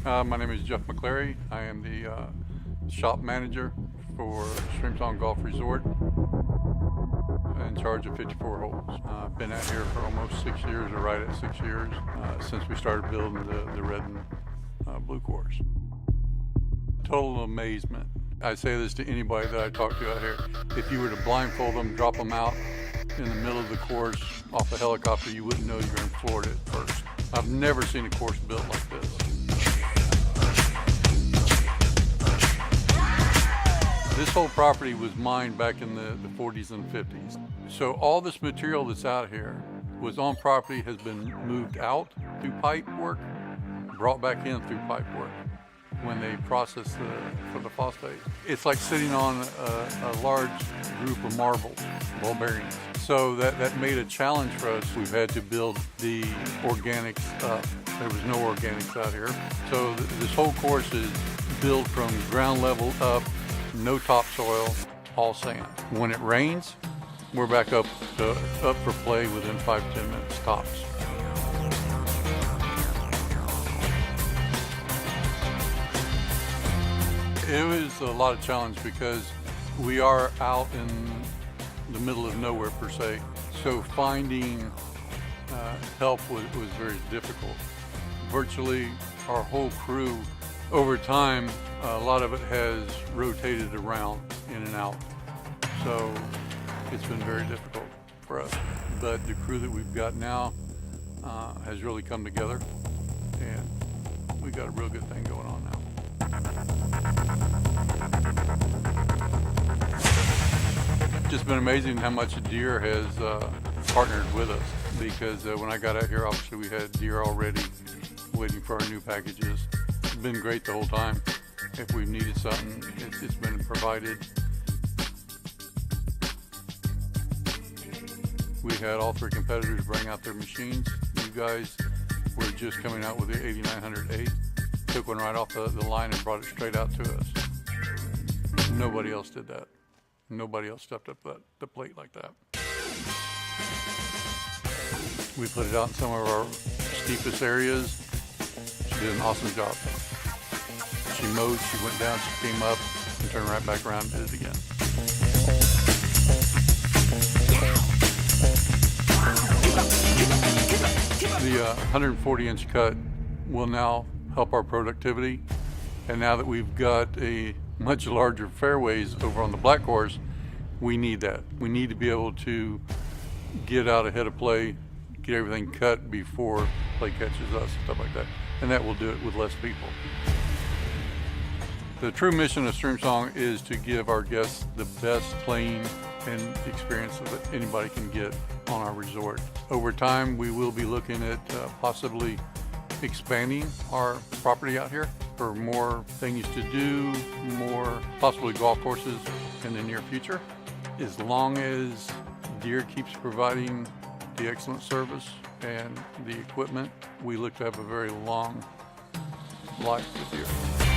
My name is Jeff McClary. I am the shop manager for Streamsong Golf Resort, in charge of 54 holes. I've been out here for almost 6 years, or right at 6 years, since we started building the red and blue course. Total amazement. I say this to anybody that I talk to out here. If you were to blindfold them, drop them out in the middle of the course off a helicopter, you wouldn't know you were in Florida at first. I've never seen a course built like this. This whole property was mined back in the 40s and 50s. So all this material that's out here was on property, has been moved out through pipe work, brought back in through pipe work when they process for the phosphate. It's like sitting on a large group of marbles, ball bearings. So that made a challenge for us. We've had to build the organics up. There was no organics out here. So this whole course is built from ground level up, no topsoil, all sand. When it rains, we're back up for play within 5-10 minutes tops. It was a lot of challenge because we are out in the middle of nowhere per se. So finding help was very difficult. Virtually our whole crew, over time, a lot of it has rotated around in and out. So it's been very difficult for us. But the crew that we've got now has really come together, and we got a real good thing going on now. It's just been amazing how much Deere has partnered with us, because when I got out here, obviously we had Deere already waiting for our new packages. It's been great the whole time. If we've needed something, it's been provided. We had all three competitors bring out their machines. You guys were just coming out with the 8908. Took one right off the line and brought it straight out to us. Nobody else did that. Nobody else stepped up the plate like that. We put it out in some of our steepest areas. She did an awesome job. She mowed, she went down, she came up, and turned right back around and did it again. The 140-inch cut will now help our productivity, and now that we've got a much larger fairways over on the black course, we need that. We need to be able to get out ahead of play, get everything cut before play catches us, stuff like that, and that will do it with less people. The true mission of Streamsong is to give our guests the best playing and experience that anybody can get on our resort. Over time, we will be looking at possibly expanding our property out here for more things to do, more possibly golf courses in the near future. As long as Deere keeps providing the excellent service and the equipment, we look to have a very long life with Deere.